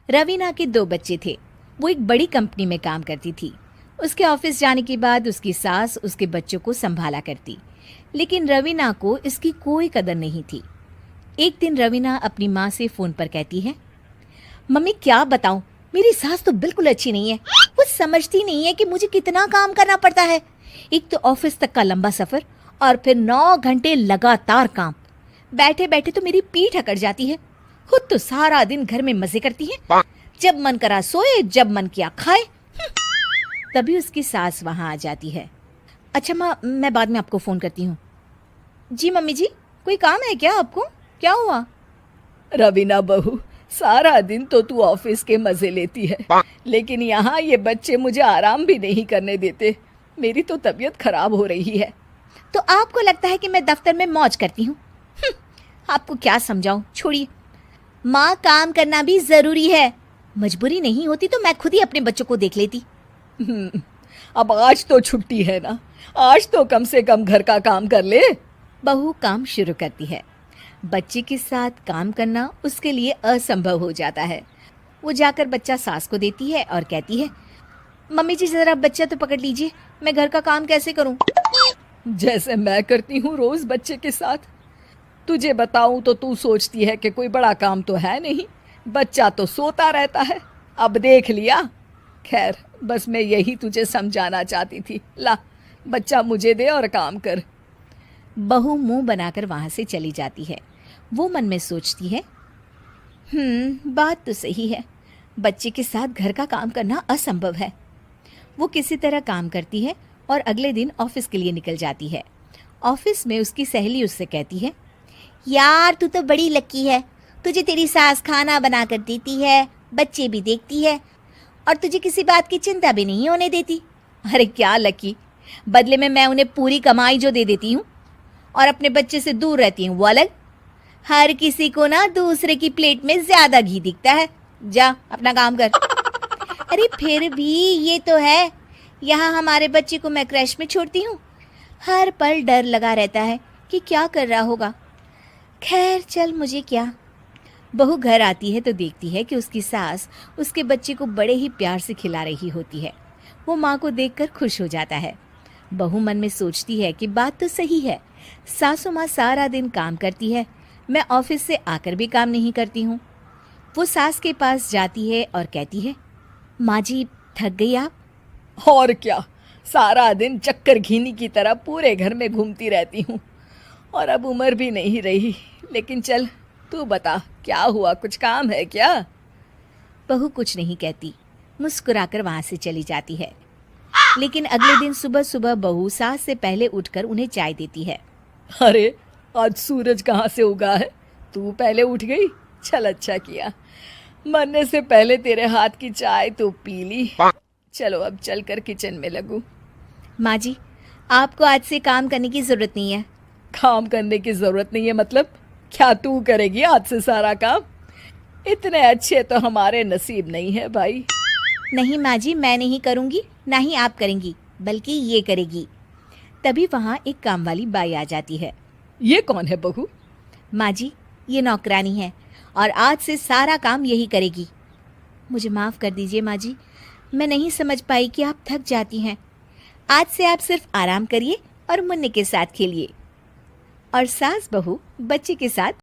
रवीना के 2 बच्चे थे। वो एक बड़ी कंपनी में काम करती थी। उसके ऑफिस जाने के बाद उसकी सास उसके बच्चों को संभाला करती, लेकिन रवीना को इसकी कोई कदर नहीं थी। एक दिन रवीना अपनी माँ से फ़ोन पर कहती है, मम्मी क्या बताऊं, मेरी सास तो बिल्कुल अच्छी नहीं है। वो समझती नहीं है कि मुझे कितना काम करना पड़ता है। एक तो ऑफिस तक का लंबा सफ़र और फिर 9 घंटे लगातार काम। बैठे बैठे तो मेरी पीठ अकड़ जाती है। खुद तो सारा दिन घर में मजे करती है, जब मन करा सोए, जब मन किया खाए। तभी उसकी सास वहां आ जाती है। अच्छा माँ, मैं बाद में आपको फ़ोन करती हूँ। जी मम्मी जी, कोई काम है क्या आपको? क्या हुआ? रवीना बहू, सारा दिन तो तू ऑफिस के मजे लेती है, लेकिन यहाँ ये बच्चे मुझे आराम भी नहीं करने देते। मेरी तो तबीयत खराब हो रही है। तो आपको लगता है कि मैं दफ्तर में मौज करती हूँ? आपको क्या समझाऊं, छोड़िए। माँ, काम करना भी ज़रूरी है। मजबूरी नहीं होती तो मैं खुद ही अपने बच्चों को देख लेती। अब आज तो छुट्टी है ना, आज तो कम से कम घर का काम कर ले। बहू काम शुरू करती है। बच्चे के साथ काम करना उसके लिए असंभव हो जाता है। वो जाकर बच्चा सास को देती है और कहती है, मम्मी जी ज़रा बच्चा तो पकड़ लीजिए, मैं घर का काम कैसे करूं? जैसे मैं करती हूँ रोज बच्चे के साथ। तुझे बताऊं तो तू सोचती है कि कोई बड़ा काम तो है नहीं, बच्चा तो सोता रहता है। अब देख लिया। खैर, बस मैं यही तुझे समझाना चाहती थी। ला, बच्चा मुझे दे और काम कर। बहू मुंह बनाकर वहां से चली जाती है। वो मन में सोचती है, बात तो सही है, बच्चे के साथ घर का काम करना असंभव है। वो किसी तरह काम करती है और अगले दिन ऑफिस के लिए निकल जाती है। ऑफिस में उसकी सहेली उससे कहती है, यार तू तो बड़ी लकी है, तुझे तेरी सास खाना बना कर देती है, बच्चे भी देखती है और तुझे किसी बात की चिंता भी नहीं होने देती। अरे क्या लकी, बदले में मैं उन्हें पूरी कमाई जो दे देती हूँ और अपने बच्चे से दूर रहती हूँ वो अलग। हर किसी को ना दूसरे की प्लेट में ज्यादा घी दिखता है। जा अपना काम कर। अरे फिर भी ये तो है, यहाँ हमारे बच्चे को मैं क्रैश में छोड़ती हूँ, हर पल डर लगा रहता है कि क्या कर रहा होगा। खैर चल, मुझे क्या। बहू घर आती है तो देखती है कि उसकी सास उसके बच्चे को बड़े ही प्यार से खिला रही होती है। वो माँ को देखकर खुश हो जाता है। बहू मन में सोचती है कि बात तो सही है, सासू माँ सारा दिन काम करती है, मैं ऑफिस से आकर भी काम नहीं करती हूँ। वो सास के पास जाती है और कहती है, माँ जी थक गई आप? और क्या, सारा दिन चक्कर घीनी की तरह पूरे घर में घूमती रहती हूँ और अब उम्र भी नहीं रही। लेकिन चल तू बता, क्या हुआ, कुछ काम है क्या? बहू कुछ नहीं कहती, मुस्कुराकर वहां से चली जाती है। लेकिन अगले दिन सुबह सुबह बहू सास से पहले उठकर उन्हें चाय देती है। अरे आज सूरज कहाँ से उगा है, तू पहले उठ गई। चल अच्छा किया, मरने से पहले तेरे हाथ की चाय तो पी ली। चलो अब चलकर किचन में लगूं। माँ जी, आपको आज से काम करने की जरूरत नहीं है। काम करने की जरूरत नहीं है मतलब? क्या तू करेगी आज से सारा काम? इतने अच्छे तो हमारे नसीब नहीं है भाई। नहीं माँ जी, मैं नहीं करूँगी, ना ही आप करेंगी, बल्कि ये करेगी। तभी वहाँ एक काम वाली बाई आ जाती है। ये कौन है बहू? माँ जी, ये नौकरानी है और आज से सारा काम यही करेगी। मुझे माफ़ कर दीजिए माँ जी, मैं नहीं समझ पाई कि आप थक जाती हैं। आज से आप सिर्फ आराम करिए और मुन्ने के साथ खेलिए। और सास बहू बच्चे के साथ